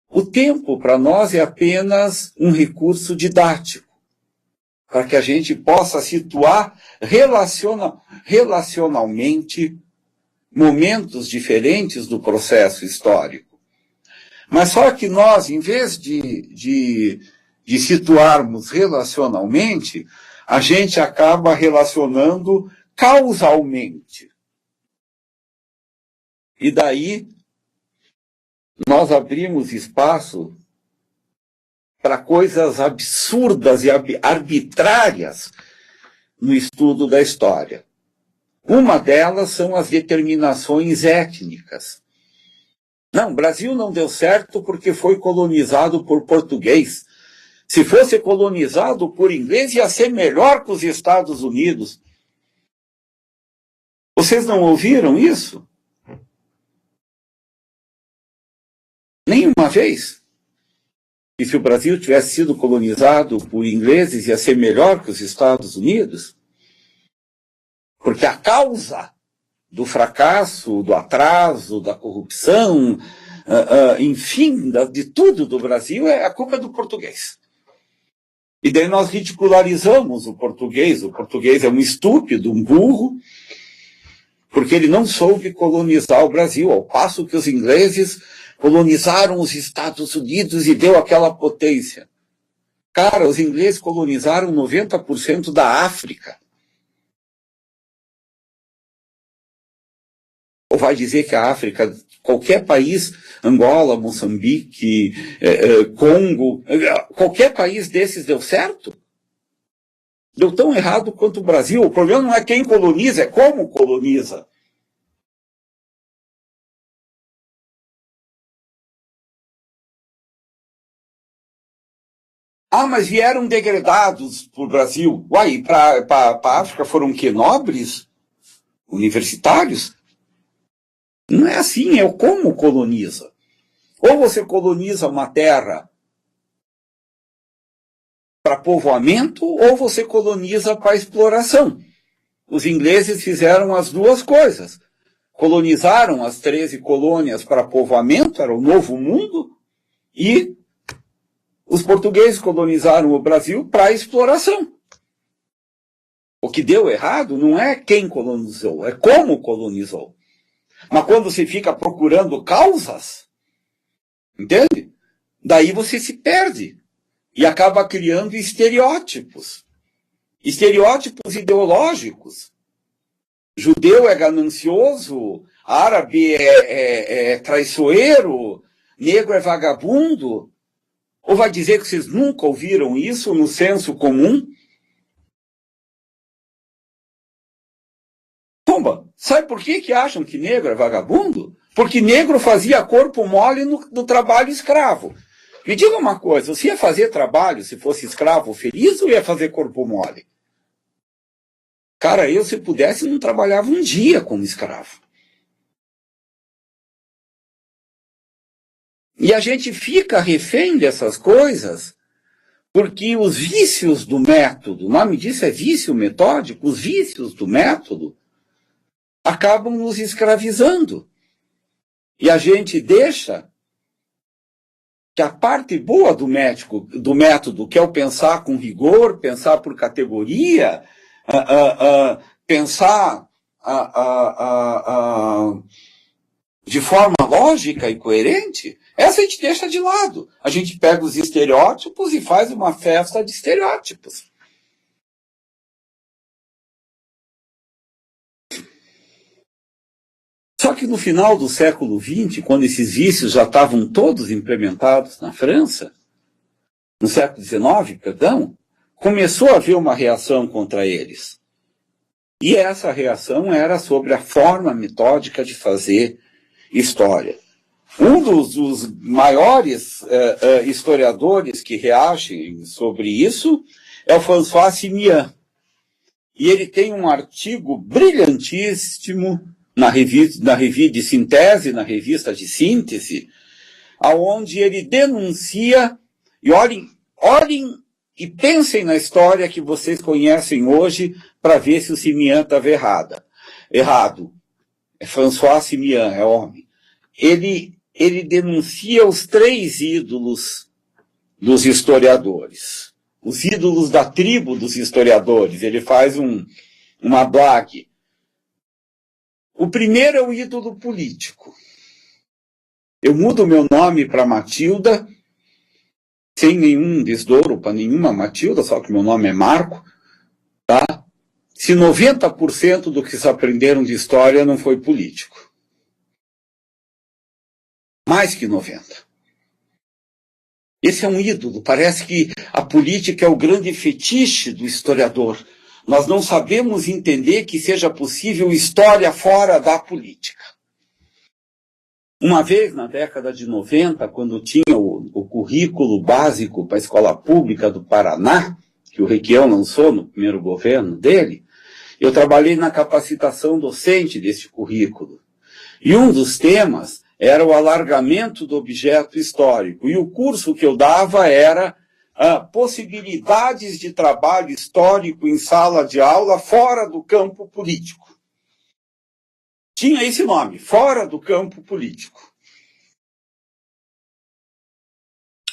O tempo, para nós, é apenas um recurso didático. para que a gente possa situar relacionalmente momentos diferentes do processo histórico. Mas só que nós, em vez de situarmos relacionalmente, a gente acaba relacionando causalmente. E daí nós abrimos espaço para coisas absurdas e arbitrárias no estudo da história. Uma delas são as determinações étnicas. Não, o Brasil não deu certo porque foi colonizado por português. Se fosse colonizado por inglês, ia ser melhor que os Estados Unidos. Vocês não ouviram isso? Nenhuma vez? E se o Brasil tivesse sido colonizado por ingleses, ia ser melhor que os Estados Unidos? Porque a causa do fracasso, do atraso, da corrupção, enfim, de tudo do Brasil, é a culpa do português. E daí nós ridicularizamos o português. O português é um estúpido, um burro, porque ele não soube colonizar o Brasil, ao passo que os ingleses colonizaram os Estados Unidos e deu aquela potência. Cara, os ingleses colonizaram 90% da África. Ou vai dizer que a África, qualquer país, Angola, Moçambique, Congo, qualquer país desses deu certo? Deu tão errado quanto o Brasil. O problema não é quem coloniza, é como coloniza. Ah, mas vieram degradados para o Brasil. Uai, para a África foram que nobres? Universitários? Não é assim, é o como coloniza. Ou você coloniza uma terra para povoamento, ou você coloniza para exploração. Os ingleses fizeram as duas coisas. Colonizaram as 13 colônias para povoamento, era o Novo Mundo, e os portugueses colonizaram o Brasil para exploração. O que deu errado não é quem colonizou, é como colonizou. Mas quando você fica procurando causas, entende? Daí você se perde e acaba criando estereótipos. Estereótipos ideológicos. Judeu é ganancioso, árabe é traiçoeiro, negro é vagabundo. Ou vai dizer que vocês nunca ouviram isso no senso comum? Pomba, sabe por que acham que negro é vagabundo? Porque negro fazia corpo mole no trabalho escravo. Me diga uma coisa, você ia fazer trabalho se fosse escravo feliz ou ia fazer corpo mole? Cara, eu se pudesse não trabalhava um dia como escravo. E a gente fica refém dessas coisas porque os vícios do método, o nome disso é vício metódico, os vícios do método acabam nos escravizando. E a gente deixa que a parte boa do método, que é o pensar com rigor, pensar por categoria, pensar de forma lógica e coerente, essa a gente deixa de lado. A gente pega os estereótipos e faz uma festa de estereótipos. Só que no final do século XX, quando esses vícios já estavam todos implementados na França, no século XIX, perdão, começou a haver uma reação contra eles. E essa reação era sobre a forma metódica de fazer história. Um dos maiores historiadores que reagem sobre isso é o François Simian. E ele tem um artigo brilhantíssimo na revista de Síntese, na revista de Síntese, aonde ele denuncia, e olhem e pensem na história que vocês conhecem hoje para ver se o Simian estava errado. É François Simian, é homem. Ele denuncia os 3 ídolos dos historiadores. os ídolos da tribo dos historiadores. Ele faz uma blague. O primeiro é o ídolo político. Eu mudo meu nome para Matilda, sem nenhum desdouro para nenhuma Matilda, só que meu nome é Marco, tá? Se 90% do que se aprenderam de história não foi político. Mais que 90%. Esse é um ídolo. Parece que a política é o grande fetiche do historiador. Nós não sabemos entender que seja possível história fora da política. Uma vez, na década de 90, quando tinha o currículo básico para a escola pública do Paraná, que o Requião lançou no primeiro governo dele, eu trabalhei na capacitação docente desse currículo. E um dos temas era o alargamento do objeto histórico. E o curso que eu dava era possibilidades de trabalho histórico em sala de aula fora do campo político. Tinha esse nome, fora do campo político.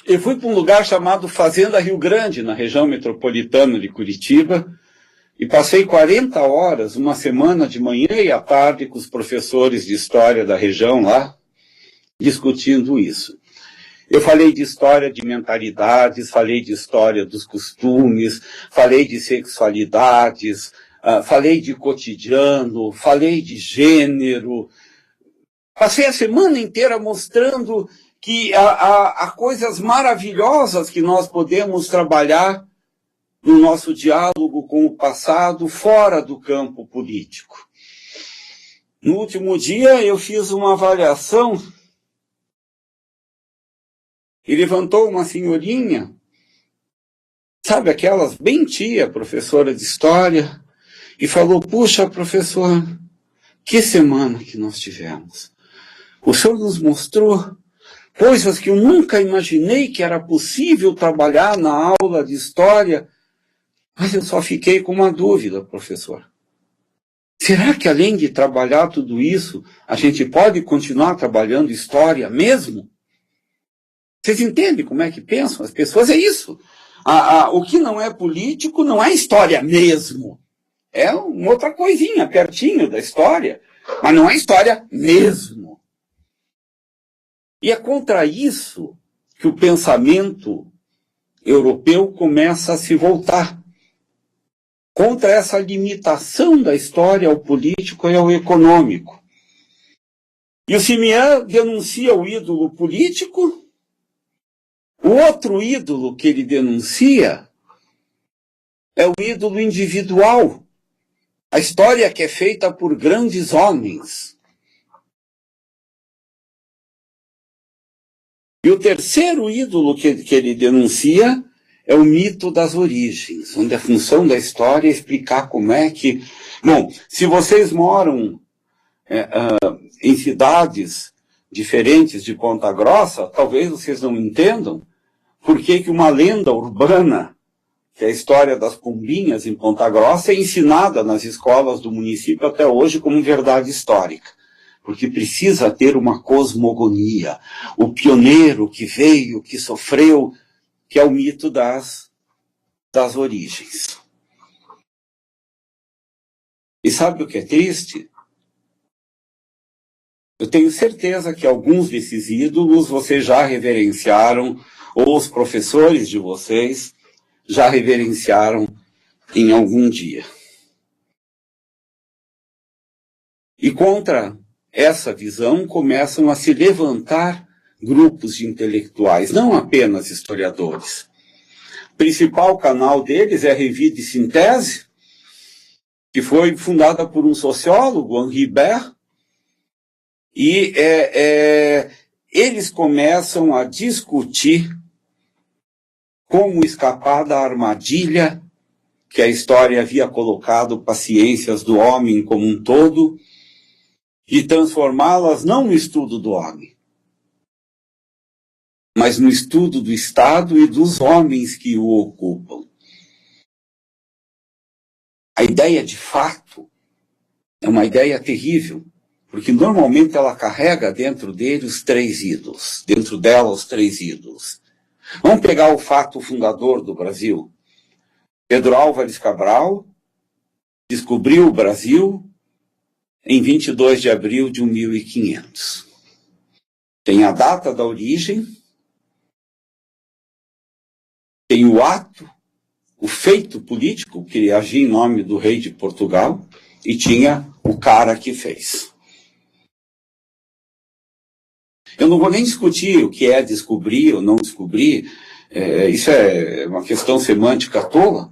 Eu fui para um lugar chamado Fazenda Rio Grande, na região metropolitana de Curitiba, e passei 40 horas, uma semana de manhã e à tarde, com os professores de história da região lá, discutindo isso. Eu falei de história de mentalidades, falei de história dos costumes, falei de sexualidades, falei de cotidiano, falei de gênero. Passei a semana inteira mostrando que há coisas maravilhosas que nós podemos trabalhar no nosso diálogo com o passado fora do campo político. No último dia eu fiz uma avaliação e levantou uma senhorinha, sabe, aquelas bem tia, professora de história, e falou: puxa, professor, que semana que nós tivemos. O senhor nos mostrou coisas que eu nunca imaginei que era possível trabalhar na aula de história, mas eu só fiquei com uma dúvida, professor. Será que além de trabalhar tudo isso, a gente pode continuar trabalhando história mesmo? Vocês entendem como é que pensam as pessoas? É isso. O que não é político não é história mesmo. É uma outra coisinha pertinho da história, mas não é história mesmo. E é contra isso que o pensamento europeu começa a se voltar. Contra essa limitação da história ao político e ao econômico. E o Simeão denuncia o ídolo político. O outro ídolo que ele denuncia é o ídolo individual. A história que é feita por grandes homens. E o terceiro ídolo que ele denuncia é o mito das origens, onde a função da história é explicar como é que... Bom, se vocês moram em cidades diferentes de Ponta Grossa, talvez vocês não entendam por que uma lenda urbana, que é a história das pombinhas em Ponta Grossa, é ensinada nas escolas do município até hoje como verdade histórica. Porque precisa ter uma cosmogonia. O pioneiro que veio, que sofreu, que é o mito das origens. E sabe o que é triste? Eu tenho certeza que alguns desses ídolos vocês já reverenciaram, ou os professores de vocês já reverenciaram em algum dia. E contra essa visão começam a se levantar grupos de intelectuais, não apenas historiadores. O principal canal deles é a Revue de Synthèse, que foi fundada por um sociólogo, Henri Ber, e eles começam a discutir como escapar da armadilha que a história havia colocado para as ciências do homem como um todo e transformá-las não no estudo do homem, mas no estudo do Estado e dos homens que o ocupam. A ideia de fato é uma ideia terrível, porque normalmente ela carrega dentro dele os três ídolos, dentro dela os três ídolos. Vamos pegar o fato fundador do Brasil. Pedro Álvares Cabral descobriu o Brasil em 22 de abril de 1500. Tem a data da origem, tem o ato, o feito político, que agia em nome do rei de Portugal, e tinha o cara que fez. Eu não vou nem discutir o que é descobrir ou não descobrir, isso é uma questão semântica tola,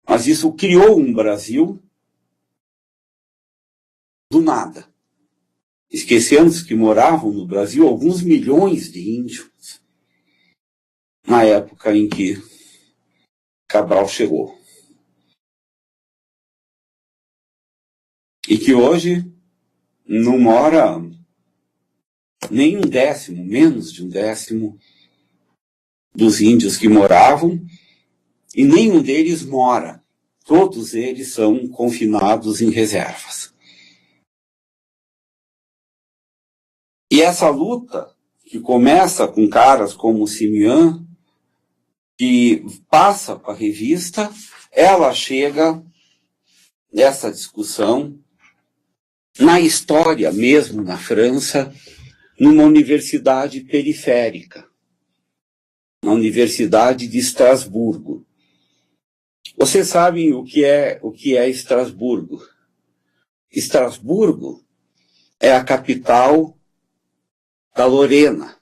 mas isso criou um Brasil do nada. Esquecemos que moravam no Brasil alguns milhões de índios na época em que Cabral chegou. E que hoje não mora nem um décimo, menos de um décimo dos índios que moravam, e nenhum deles mora. Todos eles são confinados em reservas. E essa luta, que começa com caras como Simeão, que passa para a revista, ela chega nessa discussão na história, mesmo na França, numa universidade periférica, na Universidade de Estrasburgo. Vocês sabem o que é Estrasburgo? Estrasburgo é a capital da Lorena.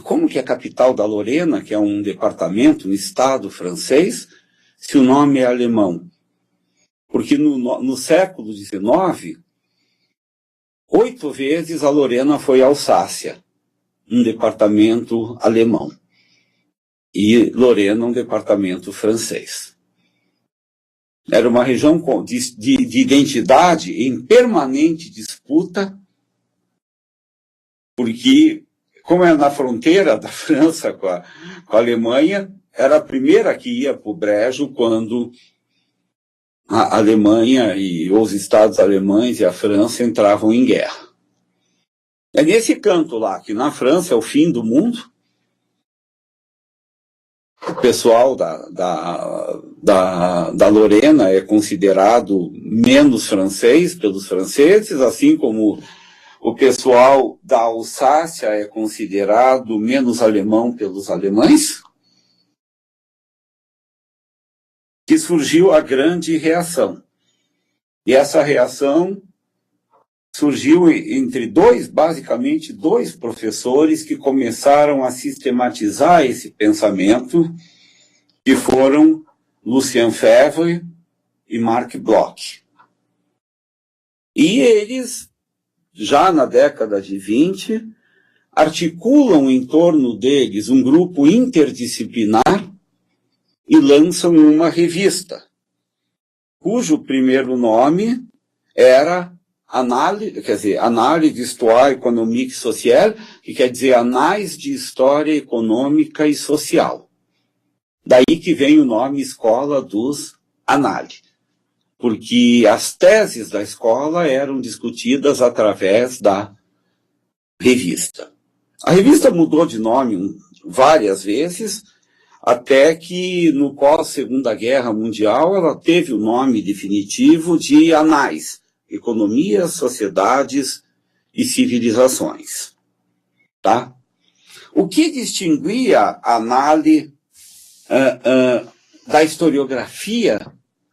Como que é a capital da Lorena, que é um departamento, um estado francês, se o nome é alemão? Porque no século XIX, 8 vezes a Lorena foi Alsácia, um departamento alemão. E Lorena, um departamento francês. Era uma região de identidade em permanente disputa, porque, como é na fronteira da França com a Alemanha, era a primeira que ia para o brejo quando a Alemanha e os estados alemães e a França entravam em guerra. É nesse canto lá, que na França é o fim do mundo. O pessoal da Lorena é considerado menos francês pelos franceses, assim como o pessoal da Alsácia é considerado menos alemão pelos alemães, que surgiu a grande reação. E essa reação surgiu entre basicamente dois professores que começaram a sistematizar esse pensamento, que foram Lucien Febvre e Marc Bloch. E eles, já na década de 20, articulam em torno deles um grupo interdisciplinar e lançam uma revista, cujo primeiro nome era Análise d'Histoire Économique et Sociale, que quer dizer Anais de História Econômica e Social. Daí que vem o nome Escola dos Annales, porque as teses da escola eram discutidas através da revista. A revista mudou de nome várias vezes, até que no pós-Segunda Guerra Mundial ela teve o nome definitivo de Anais, Economias, Sociedades e Civilizações. Tá? O que distinguia a análise da historiografia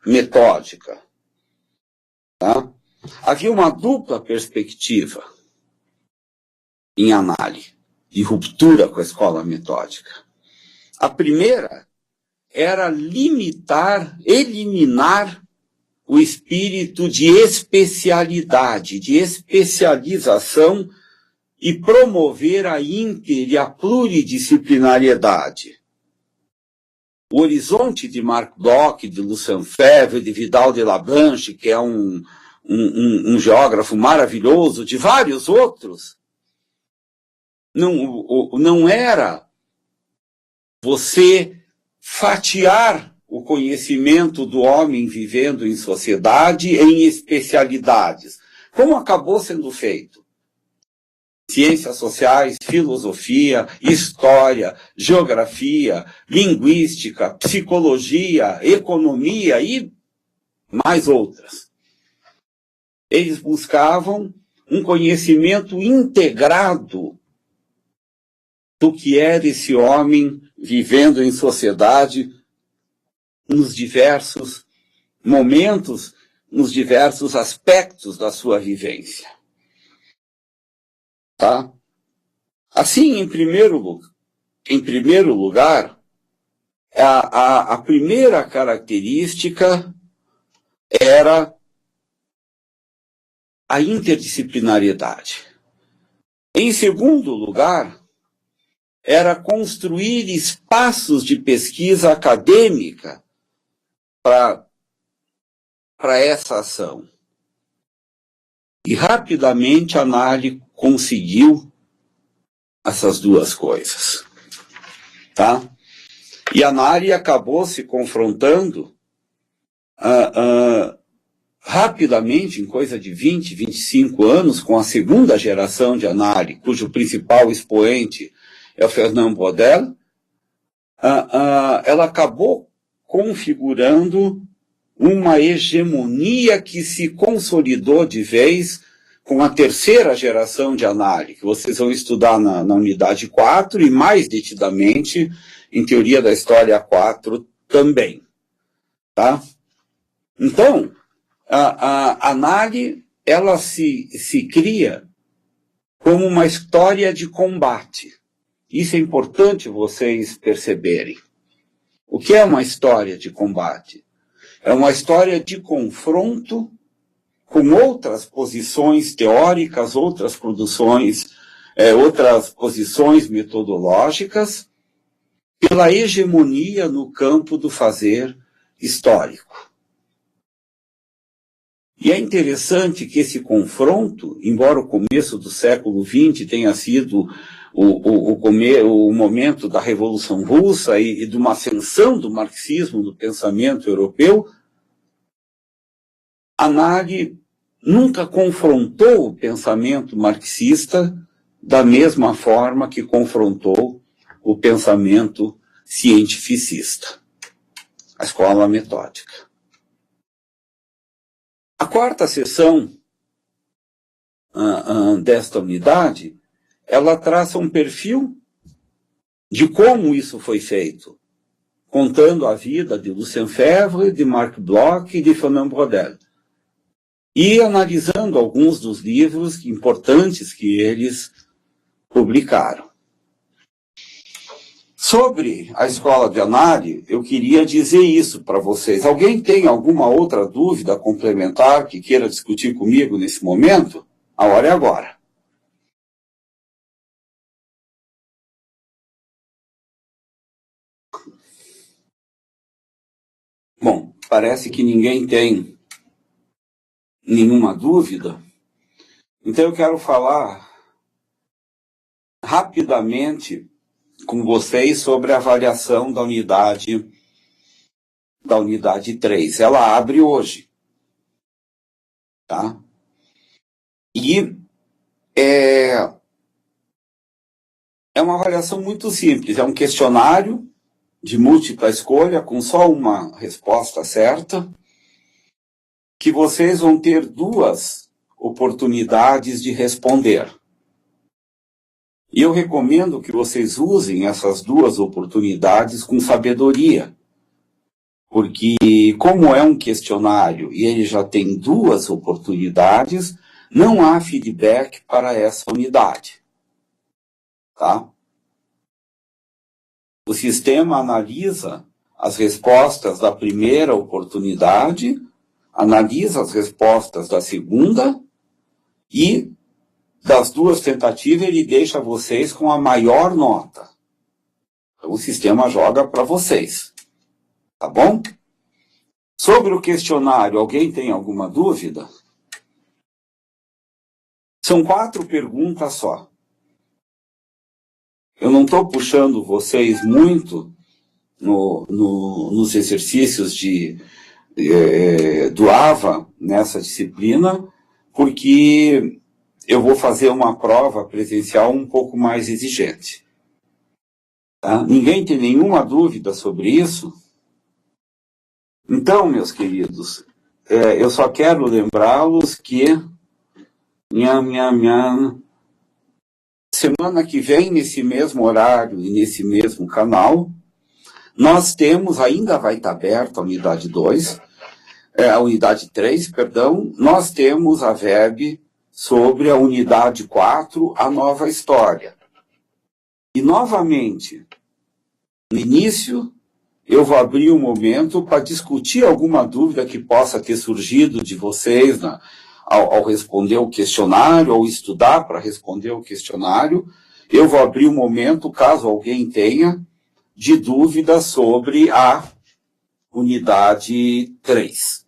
metódica? Tá? Havia uma dupla perspectiva em análise, de ruptura com a escola metódica. A primeira era eliminar o espírito de especialidade, de especialização e promover a inter e a pluridisciplinariedade. O horizonte de Marc Bloch, de Lucien Febvre, de Vidal de Labranche, que é um geógrafo maravilhoso, de vários outros, não era você fatiar o conhecimento do homem vivendo em sociedade em especialidades, como acabou sendo feito. ciências sociais, filosofia, história, geografia, linguística, psicologia, economia e mais outras. Eles buscavam um conhecimento integrado do que era esse homem vivendo em sociedade nos diversos momentos, nos diversos aspectos da sua vivência. Tá? Assim, em primeiro lugar, a primeira característica era a interdisciplinariedade. Em segundo lugar, era construir espaços de pesquisa acadêmica para essa ação. E rapidamente a Análise conseguiu essas duas coisas. Tá? E a Análise acabou se confrontando rapidamente, em coisa de 20, 25 anos, com a segunda geração de Análise, cujo principal expoente é o Fernand Braudel. Ela acabou configurando uma hegemonia que se consolidou de vez com a terceira geração de Análise, que vocês vão estudar na unidade 4 e mais detidamente em Teoria da História 4 também. Tá? Então, a Análise, ela se cria como uma história de combate. Isso é importante vocês perceberem. O que é uma história de combate? É uma história de confronto com outras posições teóricas, outras posições metodológicas, pela hegemonia no campo do fazer histórico. E é interessante que esse confronto, embora o começo do século XX tenha sido o momento da Revolução Russa e de uma ascensão do marxismo do pensamento europeu, a Análise nunca confrontou o pensamento marxista da mesma forma que confrontou o pensamento cientificista, a escola metódica. A quarta seção desta unidade, ela traça um perfil de como isso foi feito, contando a vida de Lucien Febvre, de Marc Bloch e de Fernand Braudel, e analisando alguns dos livros importantes que eles publicaram. Sobre a escola de Análise, eu queria dizer isso para vocês. Alguém tem alguma outra dúvida complementar que queira discutir comigo nesse momento? A hora é agora. Bom, parece que ninguém tem nenhuma dúvida. Então eu quero falar rapidamente com vocês sobre a avaliação da unidade 3. Ela abre hoje. Tá? E é uma avaliação muito simples. É um questionário de múltipla escolha, com só uma resposta certa, que vocês vão ter 2 oportunidades de responder. E eu recomendo que vocês usem essas 2 oportunidades com sabedoria, porque como é um questionário e ele já tem 2 oportunidades, não há feedback para essa unidade. Tá? O sistema analisa as respostas da primeira oportunidade, analisa as respostas da segunda e das 2 tentativas ele deixa vocês com a maior nota. Então, o sistema joga para vocês. Tá bom? Sobre o questionário, alguém tem alguma dúvida? São 4 perguntas só. Eu não estou puxando vocês muito nos exercícios do AVA, nessa disciplina, porque eu vou fazer uma prova presencial um pouco mais exigente. Tá? Ninguém tem nenhuma dúvida sobre isso? Então, meus queridos, eu só quero lembrá-los que semana que vem, nesse mesmo horário e nesse mesmo canal, nós temos, ainda vai estar aberta a unidade 2, a unidade 3, perdão, nós temos a VEB sobre a unidade 4, a nova história. E, novamente, no início, eu vou abrir um momento para discutir alguma dúvida que possa ter surgido de vocês ao responder o questionário, ou estudar para responder o questionário. Eu vou abrir um momento, caso alguém tenha, de dúvida sobre a unidade 3.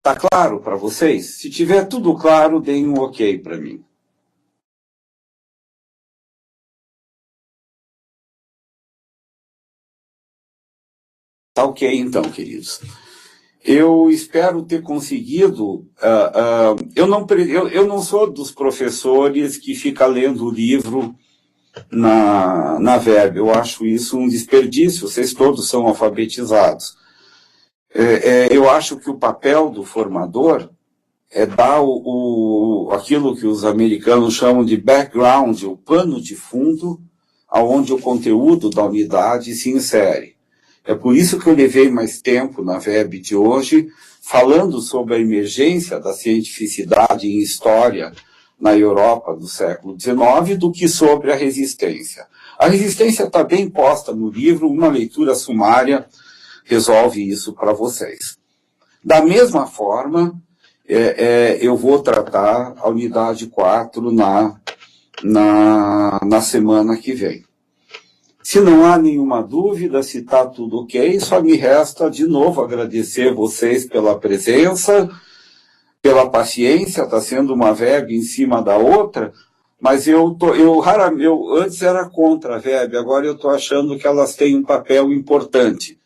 Tá claro para vocês? Se tiver tudo claro, deem um ok para mim. Tá ok, então, queridos. Eu espero ter conseguido... eu não sou dos professores que fica lendo o livro na VEB. Eu acho isso um desperdício. Vocês todos são alfabetizados. Eu acho que o papel do formador é dar aquilo que os americanos chamam de background, o pano de fundo, aonde o conteúdo da unidade se insere. É por isso que eu levei mais tempo na VEB de hoje, falando sobre a emergência da cientificidade em história na Europa do século XIX, do que sobre a resistência. A resistência está bem posta no livro, uma leitura sumária resolve isso para vocês. Da mesma forma, eu vou tratar a unidade 4 na semana que vem. Se não há nenhuma dúvida, se está tudo ok, só me resta de novo agradecer vocês pela presença, pela paciência. Está sendo uma VEB em cima da outra, mas eu antes era contra a VEB, agora eu estou achando que elas têm um papel importante,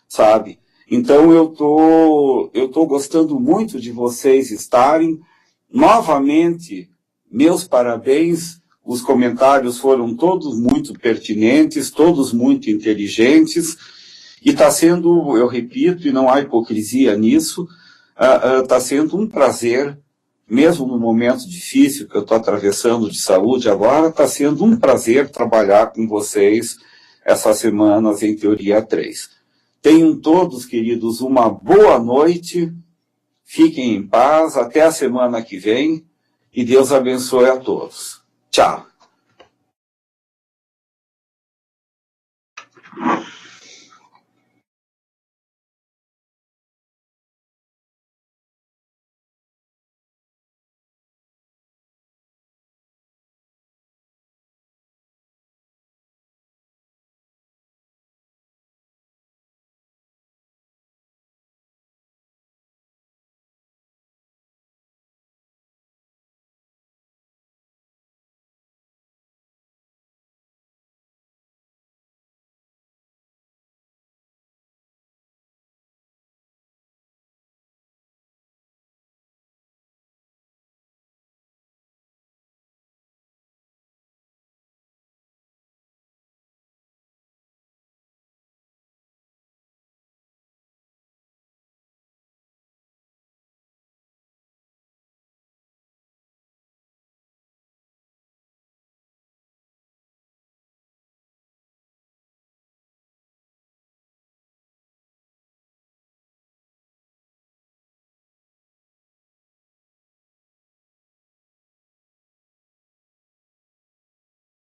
sabe? Então eu tô gostando muito de vocês estarem. Novamente, meus parabéns. Os comentários foram todos muito pertinentes, todos muito inteligentes, e está sendo, eu repito, e não há hipocrisia nisso, está sendo um prazer, mesmo no momento difícil que eu estou atravessando de saúde agora, está sendo um prazer trabalhar com vocês essas semanas em Teoria 3. Tenham todos, queridos, uma boa noite, fiquem em paz, até a semana que vem, e Deus abençoe a todos. Tchau.